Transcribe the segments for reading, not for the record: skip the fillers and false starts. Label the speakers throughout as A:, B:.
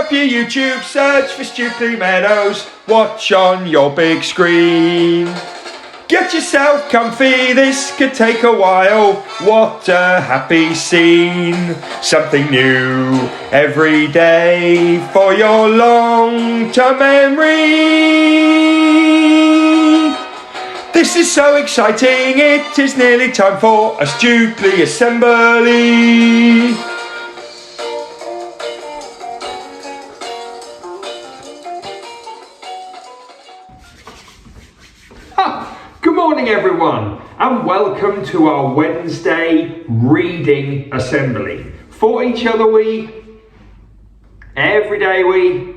A: up your YouTube, search for Stukeley Meadows, watch on your big screen. Get yourself comfy, this could take a while, what a happy scene. Something new every day for your long-term memory. This is so exciting, it is nearly time for a Stukeley assembly. Good morning everyone, and welcome to our Wednesday reading assembly. For each other we, every day we,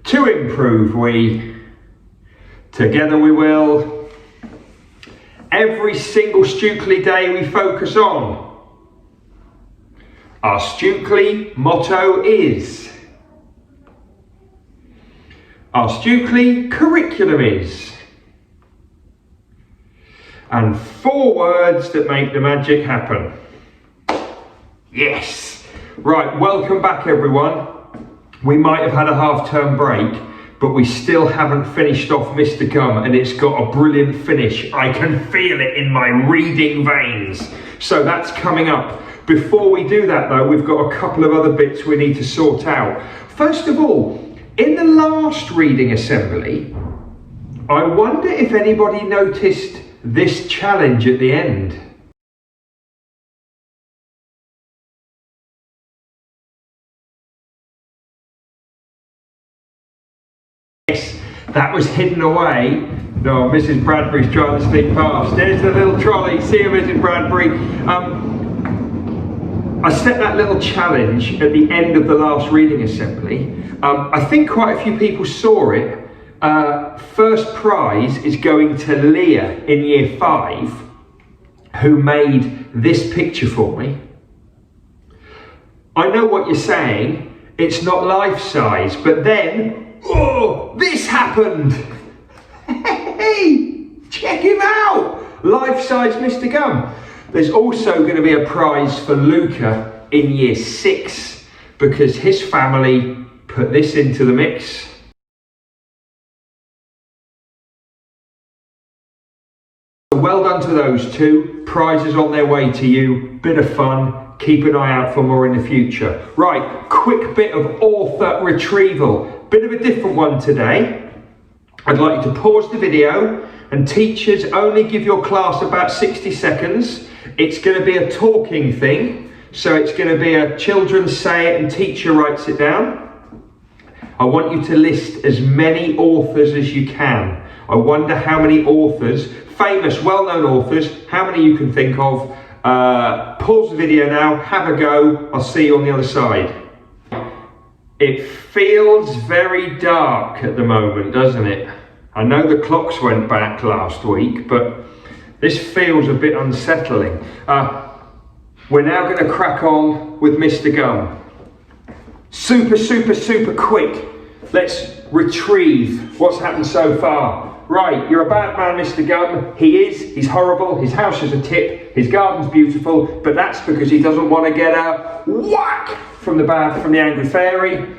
A: to improve we, together we will. Every single Stukeley day we focus on. Our Stukeley motto is, our Stukeley curriculum is, and 4 words that make the magic happen. Yes! Right, welcome back everyone. We might have had a half-term break, but we still haven't finished off Mr. Gum, and it's got a brilliant finish. I can feel it in my reading veins. So that's coming up. Before we do that though, we've got a couple of other bits we need to sort out. First of all, in the last reading assembly, I wonder if anybody noticed this challenge at the end. Yes, that was hidden away. No, Mrs. Bradbury's trying to sneak past. There's the little trolley. See you, Mrs. Bradbury. I set that little challenge at the end of the last reading assembly. I think quite a few people saw it. First prize is going to Leah in year 5, who made this picture for me. I know what you're saying, it's not life size, but then, oh, this happened. Hey, check him out, life size Mr. Gum. There's also going to be a prize for Luca in year 6, because his family put this into the mix. Well done to those 2, prizes on their way to you, bit of fun, keep an eye out for more in the future. Right, quick bit of author retrieval, bit of a different one today. I'd like you to pause the video, and teachers only give your class about 60 seconds. It's going to be a talking thing, so it's going to be a children say it and teacher writes it down. I want you to list as many authors as you can. I wonder how many authors, famous, well-known authors, how many you can think of. Pause the video now, have a go, I'll see you on the other side. It feels very dark at the moment, doesn't it? I know the clocks went back last week, but this feels a bit unsettling. We're now going to crack on with Mr. Gum. Super quick. Let's retrieve what's happened so far. Right, you're a bad man, Mr. Gum. He's horrible, his house is a tip, his garden's beautiful, but that's because he doesn't want to get a whack from the angry fairy.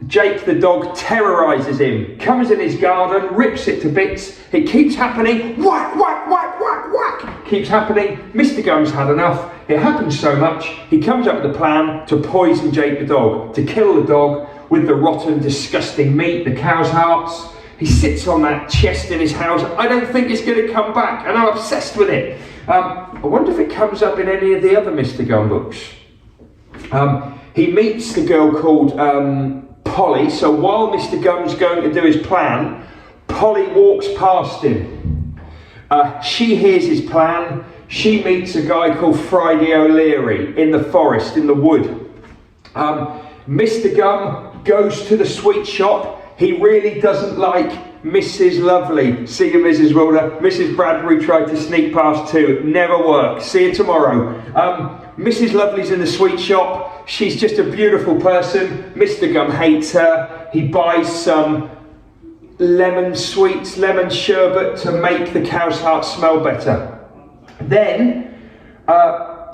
A: Jake the dog terrorises him, comes in his garden, rips it to bits. It keeps happening, whack, keeps happening. Mr. Gum's had enough. It happens so much, he comes up with a plan to poison Jake the dog, to kill the dog with the rotten, disgusting meat, the cow's hearts. He sits on that chest in his house. I don't think it's going to come back, and I'm obsessed with it. I wonder if it comes up in any of the other Mr. Gum books. He meets the girl called Polly, so while Mr. Gum's going to do his plan, Polly walks past him. She hears his plan. She meets a guy called Friday O'Leary in the forest, in the wood. Mr. Gum goes to the sweet shop. He really doesn't like Mrs. Lovely. See you, Mrs. Wilder. Mrs. Bradbury tried to sneak past too. Never worked. See you tomorrow. Mrs. Lovely's in the sweet shop. She's just a beautiful person. Mr. Gum hates her. He buys some lemon sweets, lemon sherbet to make the cow's heart smell better. Then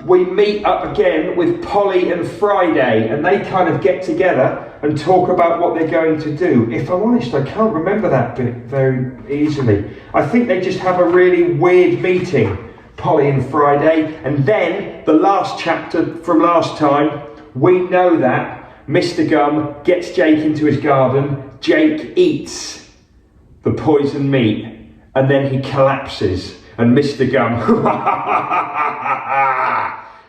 A: we meet up again with Polly and Friday, and they kind of get together and talk about what they're going to do. If I'm honest, I can't remember that bit very easily. I think they just have a really weird meeting, Polly and Friday, and then the last chapter from last time, we know that Mr. Gum gets Jake into his garden, Jake eats the poison meat, and then he collapses, and Mr. Gum,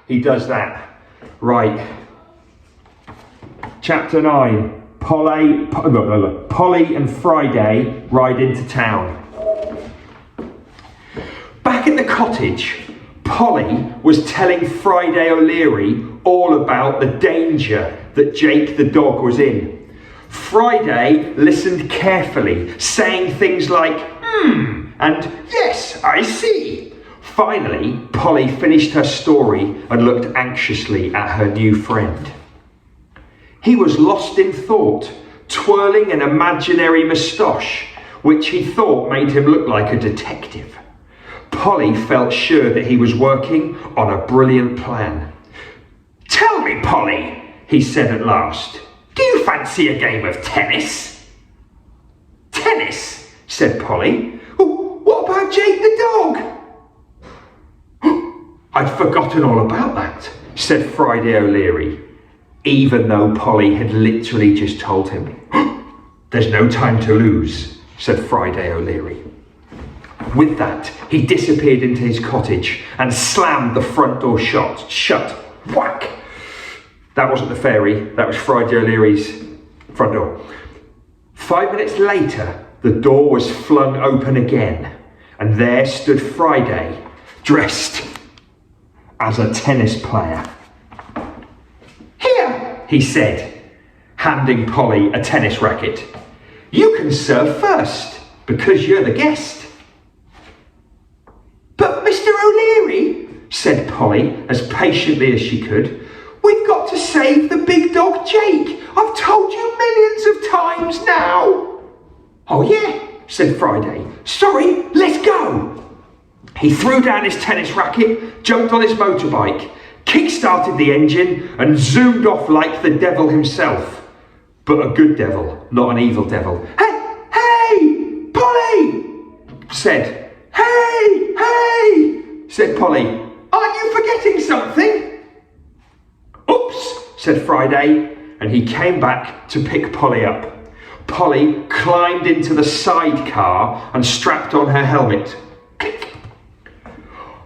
A: he does that. Right. Chapter 9, Polly and Friday ride into town. Back at the cottage, Polly was telling Friday O'Leary all about the danger that Jake the dog was in. Friday listened carefully, saying things like, and yes, I see. Finally, Polly finished her story and looked anxiously at her new friend. He was lost in thought, twirling an imaginary moustache, which he thought made him look like a detective. Polly felt sure that he was working on a brilliant plan. "Tell me, Polly," he said at last, "do you fancy a game of tennis?" "Tennis?" said Polly. "What about Jake the dog?" "I'd forgotten all about that," said Friday O'Leary, even though Polly had literally just told him. "There's no time to lose," said Friday O'Leary. With that, he disappeared into his cottage and slammed the front door shut. Whack! That wasn't the fairy, that was Friday O'Leary's front door. 5 minutes later, the door was flung open again, and there stood Friday, dressed as a tennis player. "Here," he said, handing Polly a tennis racket. "You can serve first, because you're the guest." "But Mr. O'Leary," said Polly as patiently as she could, "we've got to save the big dog Jake. I've told you millions of times now." "Oh yeah," said Friday. "Sorry, let's go." He threw down his tennis racket, jumped on his motorbike, kick-started the engine and zoomed off like the devil himself. But a good devil, not an evil devil. Hey, Polly, said. Hey, said Polly. "Aren't you forgetting something?" "Oops," said Friday, and he came back to pick Polly up. Polly climbed into the sidecar and strapped on her helmet. Click.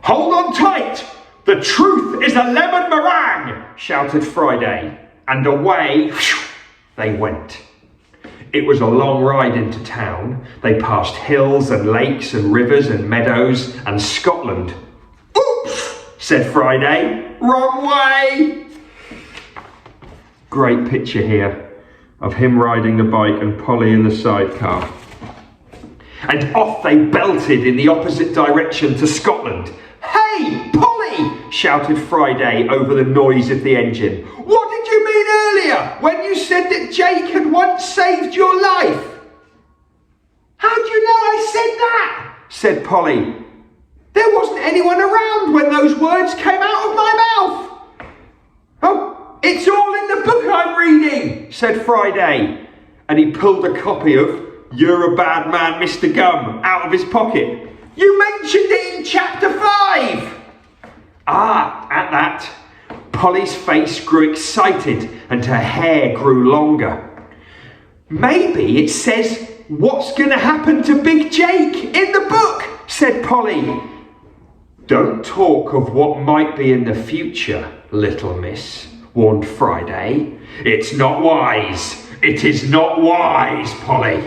A: "Hold on tight! The truth is a lemon meringue!" shouted Friday, and away they went. It was a long ride into town. They passed hills and lakes and rivers and meadows and Scotland. "Oops," said Friday. "Wrong way." Great picture here of him riding the bike and Polly in the sidecar. And off they belted in the opposite direction to Scotland. "Hey, Polly!" shouted Friday over the noise of the engine. "What did you mean earlier when you said that Jake had once saved your life?" "How do you know I said that?" said Polly. "There wasn't anyone around when those words came out of my mouth." "Oh, it's all in the book I'm reading," said Friday, and he pulled a copy of "You're a Bad Man, Mr. Gum" out of his pocket. "You mentioned it in chapter 5. At that, Polly's face grew excited and her hair grew longer. "Maybe it says what's going to happen to Big Jake in the book," said Polly. "Don't talk of what might be in the future, little miss," warned Friday. "It's not wise. It is not wise, Polly."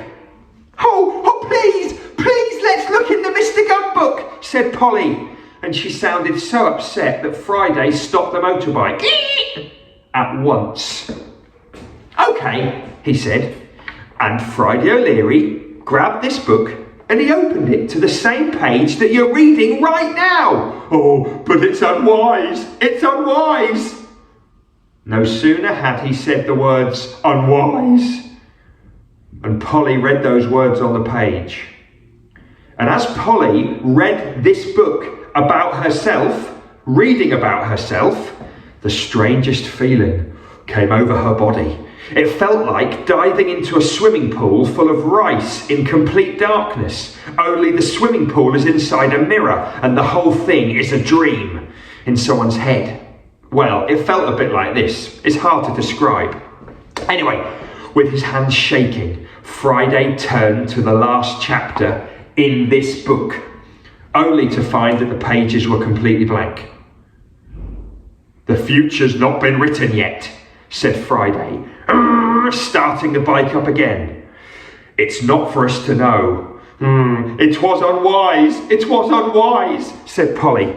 A: Oh, please, let's look in the Mr. Gum book," said Polly. And she sounded so upset that Friday stopped the motorbike at once. "Okay," he said. And Friday O'Leary grabbed this book and he opened it to the same page that you're reading right now. "Oh, but it's unwise, it's unwise." No sooner had he said the words "unwise" and Polly read those words on the page. And as Polly read this book about herself, reading about herself, the strangest feeling came over her body. It felt like diving into a swimming pool full of rice in complete darkness, only the swimming pool is inside a mirror and the whole thing is a dream in someone's head. Well, it felt a bit like this. It's hard to describe. Anyway, with his hands shaking, Friday turned to the last chapter in this book, only to find that the pages were completely blank. "The future's not been written yet," said Friday, starting the bike up again. "It's not for us to know." It was unwise, said Polly.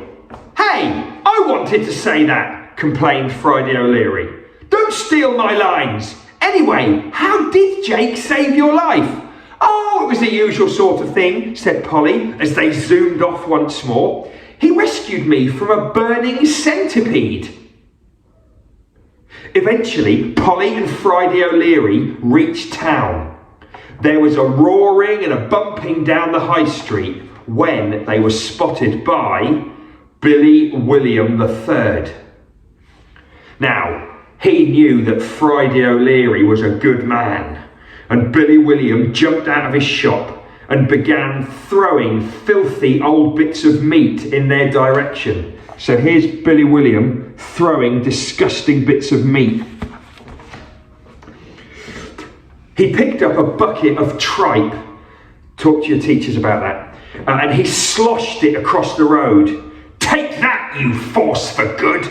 A: "Hey, I wanted to say that," complained Friday O'Leary. "Don't steal my lines. Anyway, how did Jake save your life?" "Oh, it was the usual sort of thing," said Polly as they zoomed off once more. "He rescued me from a burning centipede." Eventually, Polly and Friday O'Leary reached town. There was a roaring and a bumping down the high street when they were spotted by Billy William III. Now, he knew that Friday O'Leary was a good man, and Billy William jumped out of his shop and began throwing filthy old bits of meat in their direction. So here's Billy William throwing disgusting bits of meat. He picked up a bucket of tripe. Talk to your teachers about that. And he sloshed it across the road. "Take that, you force for good,"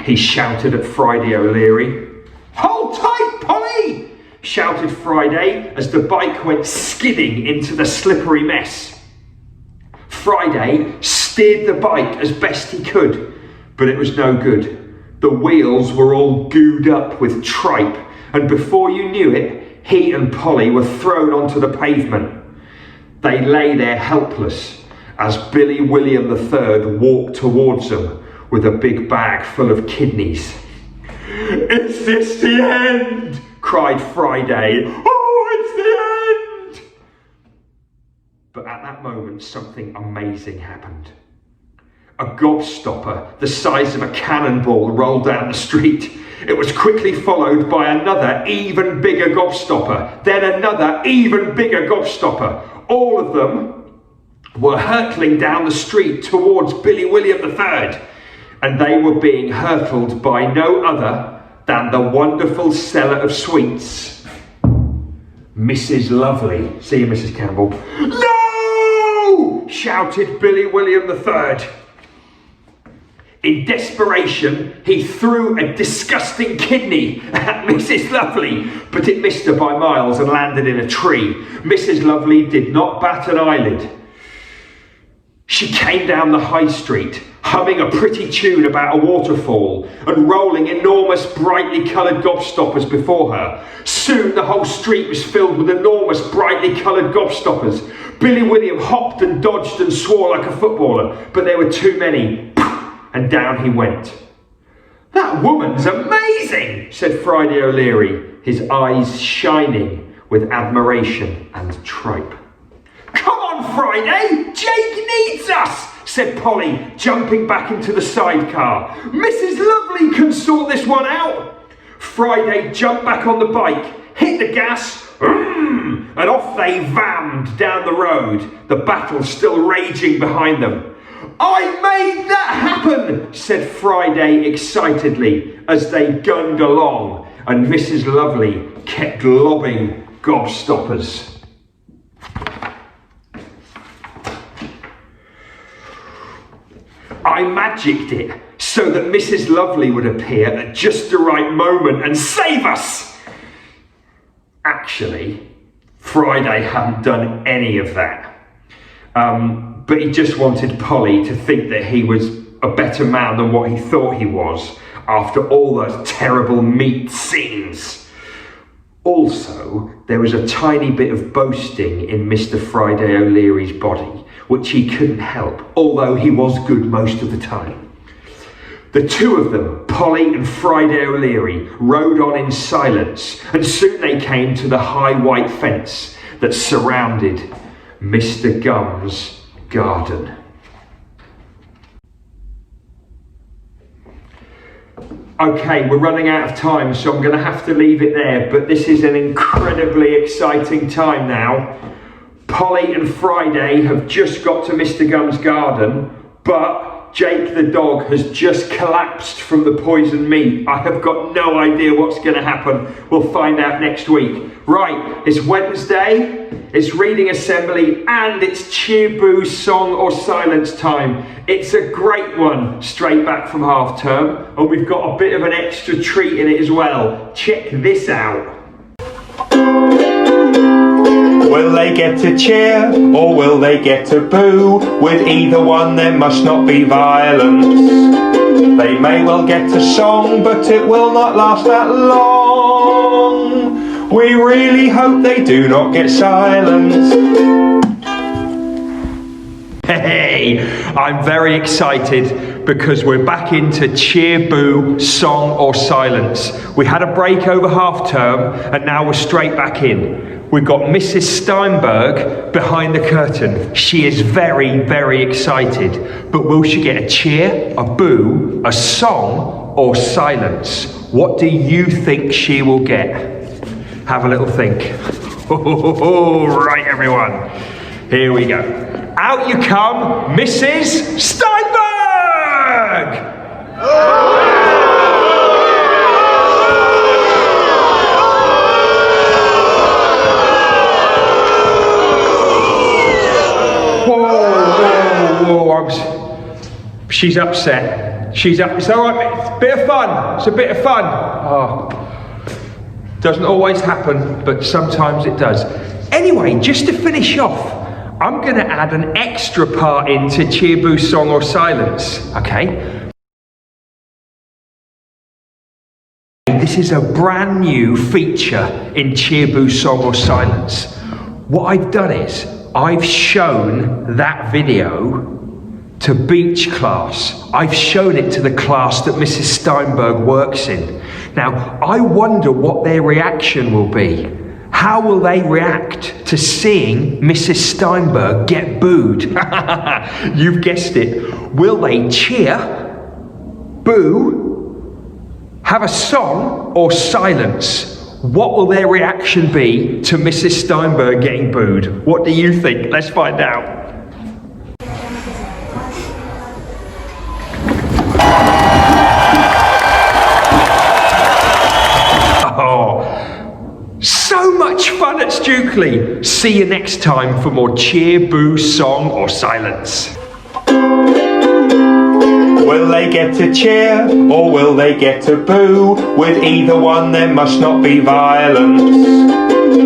A: he shouted at Friday O'Leary. "Hold tight, Polly," shouted Friday as the bike went skidding into the slippery mess. Friday steered the bike as best he could, but it was no good. The wheels were all gooed up with tripe, and before you knew it, he and Polly were thrown onto the pavement. They lay there helpless as Billy William III walked towards them with a big bag full of kidneys. "Is this the end?" cried Friday. "Oh, it's the end!" But at that moment, something amazing happened. A gobstopper the size of a cannonball rolled down the street. It was quickly followed by another even bigger gobstopper, then another even bigger gobstopper. All of them were hurtling down the street towards Billy William III, and they were being hurtled by no other than the wonderful seller of sweets, Mrs. Lovely. See you, Mrs. Campbell. "No!" shouted Billy William III. In desperation, he threw a disgusting kidney at Mrs. Lovely, but it missed her by miles and landed in a tree. Mrs. Lovely did not bat an eyelid. She came down the high street, humming a pretty tune about a waterfall and rolling enormous brightly coloured gobstoppers before her. Soon the whole street was filled with enormous brightly coloured gobstoppers. Billy William hopped and dodged and swore like a footballer, but there were too many. And down he went. "That woman's amazing," said Friday O'Leary, his eyes shining with admiration and tripe. "Come on, Friday, Jake needs us," said Polly, jumping back into the sidecar. "Mrs. Lovely can sort this one out." Friday jumped back on the bike, hit the gas, and off they vammed down the road, the battle still raging behind them. "I made that happen," said Friday excitedly as they gunned along, and Mrs. Lovely kept lobbing gobstoppers. "I magicked it so that Mrs. Lovely would appear at just the right moment and save us." Actually, Friday hadn't done any of that. But he just wanted Polly to think that he was a better man than what he thought he was after all those terrible meat scenes. Also, there was a tiny bit of boasting in Mr. Friday O'Leary's body, which he couldn't help, although he was good most of the time. The two of them, Polly and Friday O'Leary, rode on in silence, and soon they came to the high white fence that surrounded Mr. Gum's garden. Okay, we're running out of time, so I'm going to have to leave it there, but this is an incredibly exciting time now. Polly and Friday have just got to Mr. Gum's garden, but Jake the dog has just collapsed from the poisoned meat. I have got no idea what's going to happen. We'll find out next week. Right, it's Wednesday, it's reading assembly, and it's Cheer Boo song or silence time. It's a great one, straight back from half term, and we've got a bit of an extra treat in it as well. Check this out.
B: Will they get to cheer, or will they get to boo? With either one there must not be violence. They may well get a song, but it will not last that long. We really hope they do not get silence.
A: Hey, I'm very excited because we're back into Cheer Boo song or silence. We had a break over half term, and now we're straight back in. We've got Mrs. Steinberg behind the curtain. She is very, very excited. But will she get a cheer, a boo, a song, or silence? What do you think she will get? Have a little think. Right, everyone. Here we go. Out you come, Mrs. Steinberg! She's upset. It's all right, it's a bit of fun. It's a bit of fun. Oh, doesn't always happen, but sometimes it does. Anyway, just to finish off, I'm going to add an extra part into Cheer Boo song or silence. Okay. This is a brand new feature in Cheer Boo song or silence. What I've done is I've shown that video to beach class. I've shown it to the class that Mrs. Steinberg works in. Now, I wonder what their reaction will be. How will they react to seeing Mrs. Steinberg get booed? You've guessed it. Will they cheer, boo, have a song, or silence? What will their reaction be to Mrs. Steinberg getting booed? What do you think? Let's find out. So much fun at Stukeley. See you next time for more Cheer Boo song or silence.
B: Will they get to cheer, or will they get to boo? With either one there must not be violence.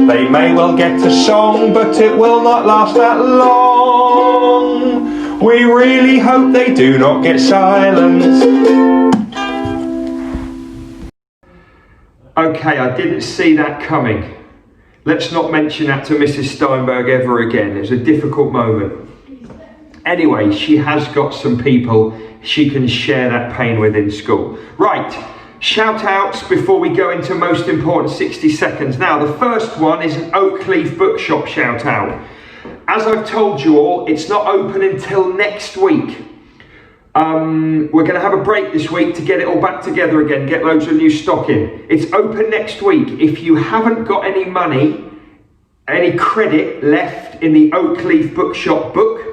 B: They may well get a song, but it will not last that long. We really hope they do not get silence.
A: Okay, I didn't see that coming. Let's not mention that to Mrs. Steinberg ever again. It was a difficult moment. Anyway, she has got some people she can share that pain with in school. Right, shout outs before we go into most important 60 seconds. Now, the first one is an Oakleaf Bookshop shout out. As I've told you all, it's not open until next week. We're going to have a break this week to get it all back together again, get loads of new stock in. It's open next week. If you haven't got any money, any credit left in the Oakleaf Bookshop book,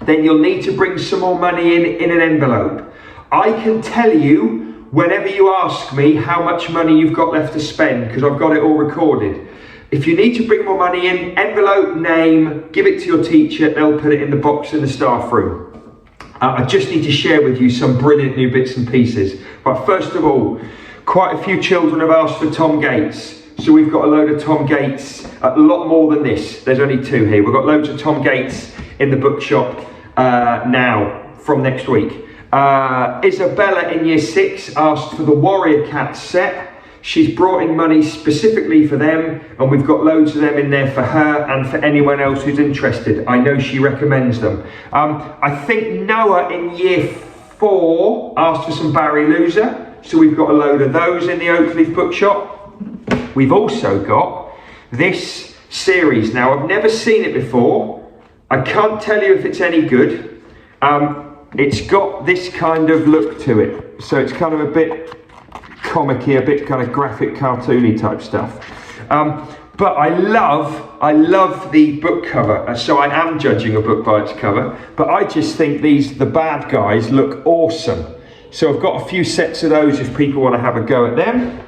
A: then you'll need to bring some more money in an envelope. I can tell you, whenever you ask me, how much money you've got left to spend, because I've got it all recorded. If you need to bring more money in, envelope, name, give it to your teacher, they'll put it in the box in the staff room. I just need to share with you some brilliant new bits and pieces. But first of all, quite a few children have asked for Tom Gates. So we've got a load of Tom Gates, a lot more than this. There's only 2 here. We've got loads of Tom Gates in the bookshop now from next week. Isabella in year 6 asked for the Warrior Cats set. She's brought in money specifically for them, and we've got loads of them in there for her and for anyone else who's interested. I know she recommends them. I think Noah in year 4 asked for some Barry Loser, so we've got a load of those in the Oakleaf Bookshop. We've also got this series. Now, I've never seen it before. I can't tell you if it's any good. It's got this kind of look to it, so it's kind of a bit comic-y, a bit kind of graphic, cartoony type stuff. But I love the book cover. So I am judging a book by its cover, but I just think the bad guys look awesome. So I've got a few sets of those if people want to have a go at them.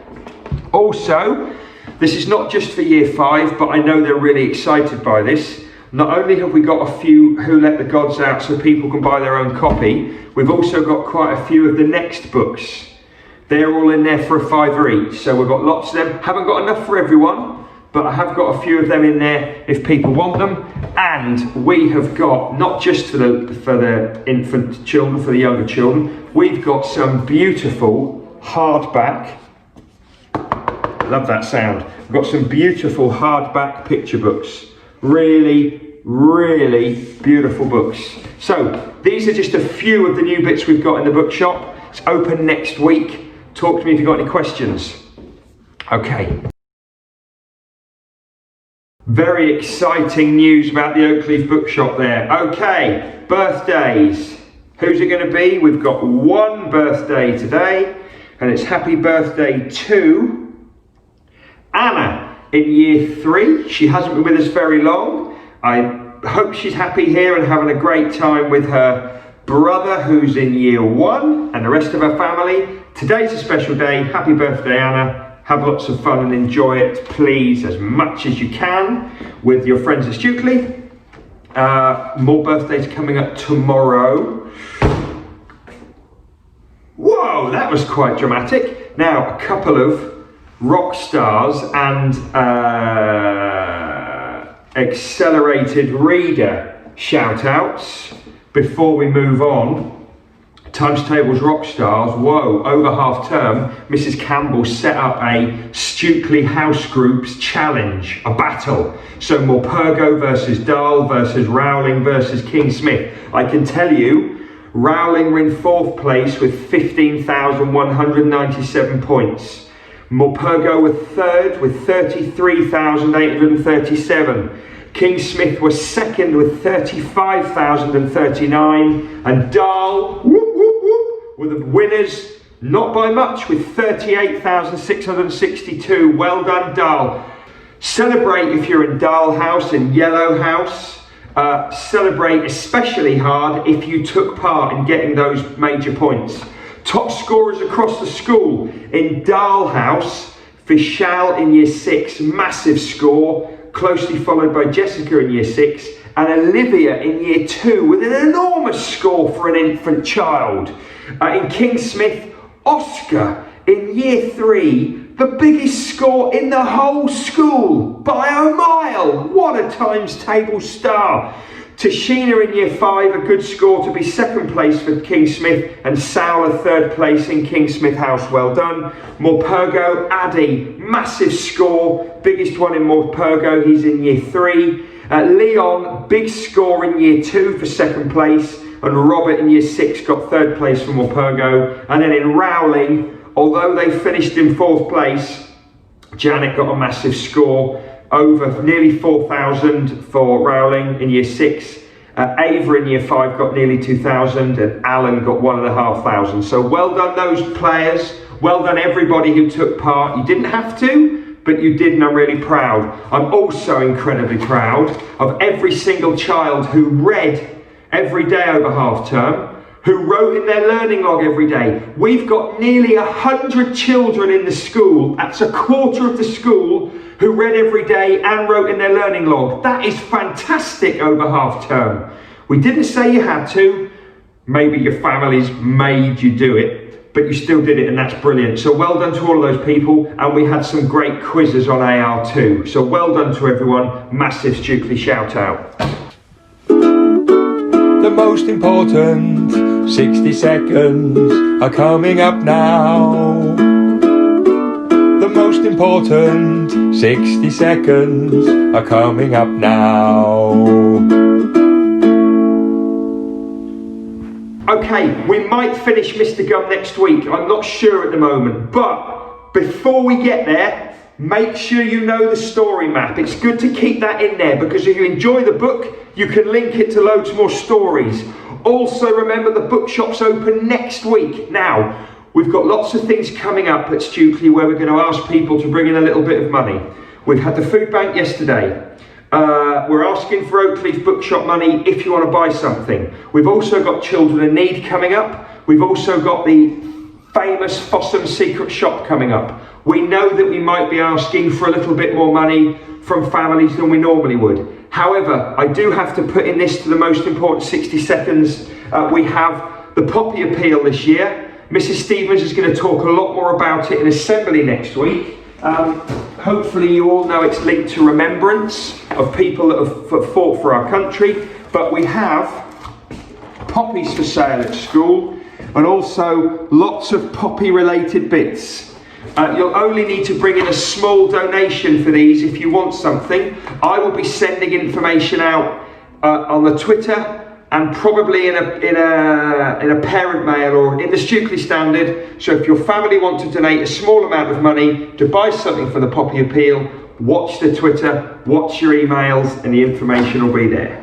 A: Also, this is not just for year 5, but I know they're really excited by this. Not only have we got a few Who Let the Gods Out so people can buy their own copy, we've also got quite a few of the next books. They're all in there for a £5 each, so we've got lots of them. Haven't got enough for everyone, but I have got a few of them in there if people want them. And we have got, not just for the infant children, for the younger children, we've got some beautiful hardback, love that sound, we've got some beautiful hardback picture books. Really, really beautiful books. So these are just a few of the new bits we've got in the bookshop. It's open next week. Talk to me if you've got any questions. Okay. Very exciting news about the Oakleaf bookshop there. Okay, birthdays. Who's it going to be? We've got one birthday today, and it's happy birthday to Anna in year 3. She hasn't been with us very long. I hope she's happy here and having a great time with her brother who's in year 1 and the rest of her family. Today's a special day. Happy birthday, Anna. Have lots of fun and enjoy it, please, as much as you can with your friends at Stukeley. More birthdays coming up tomorrow. Whoa, that was quite dramatic. Now, a couple of rock stars and accelerated reader shout outs before we move on. Times Tables rock stars. Whoa, over half term Mrs. Campbell set up a Stukeley house groups challenge, a battle. So Morpurgo versus Dahl versus Rowling versus King Smith. I can tell you Rowling were in 4th place with 15,197 points. Morpurgo were 3rd with 33,837. King Smith was 2nd with 35,039. And Dahl, whoop, whoop, whoop, were the winners, not by much, with 38,662. Well done, Dahl. Celebrate if you're in Dahl House and Yellow House. Celebrate especially hard if you took part in getting those major points. Top scorers across the school in Dahl House, Vishal in year 6, massive score, closely followed by Jessica in year 6, and Olivia in year 2 with an enormous score for an infant child. In King Smith, Oscar in year 3, the biggest score in the whole school by a mile. What a times table star. Tashina in year 5, a good score to be 2nd place for King Smith, and Sal a 3rd place in King Smith House. Well done. Morpurgo, Addy, massive score, biggest one in Morpurgo, he's in year 3. Leon, big score in year 2 for 2nd place, and Robert in year 6 got 3rd place for Morpurgo. And then in Rowling, although they finished in 4th place, Janet got a massive score, over nearly 4,000 for Rowling in year 6. Ava in year 5 got nearly 2,000, and Alan got 1,500. So well done those players. Well done everybody who took part. You didn't have to, but you did, and I'm really proud. I'm also incredibly proud of every single child who read every day over half term, who wrote in their learning log every day. We've got nearly 100 children in the school, that's a quarter of the school, who read every day and wrote in their learning log. That is fantastic over half term. We didn't say you had to, maybe your families made you do it, but you still did it, and that's brilliant. So well done to all of those people, and we had some great quizzes on AR too. So well done to everyone, massive Stukeley shout out.
B: The most important 60 seconds are coming up now. The most important 60 seconds are coming up now.
A: Okay, we might finish Mr. Gum next week. I'm not sure at the moment, but before we get there, make sure you know the story map. It's good to keep that in there, because if you enjoy the book, you can link it to loads more stories. Also remember the bookshop's open next week. Now, We've got lots of things coming up at Stukeley where we're going to ask people to bring in a little bit of money. We've had the food bank yesterday. We're asking for Oakleaf Bookshop money if you want to buy something. We've also got Children in Need coming up. We've also got the famous Fossum Secret Shop coming up. We know that we might be asking for a little bit more money from families than we normally would. However, I do have to put in this to the most important 60 seconds. We have the Poppy Appeal this year. Mrs. Stevens is going to talk a lot more about it in Assembly next week. Hopefully you all know it's linked to remembrance of people that have fought for our country. But we have poppies for sale at school and also lots of poppy related bits. You'll only need to bring in a small donation for these if you want something. I will be sending information out on the Twitter and probably in a parent mail or in the Stukeley Standard. So if your family want to donate a small amount of money to buy something for the Poppy Appeal, watch the Twitter, watch your emails, and the information will be there.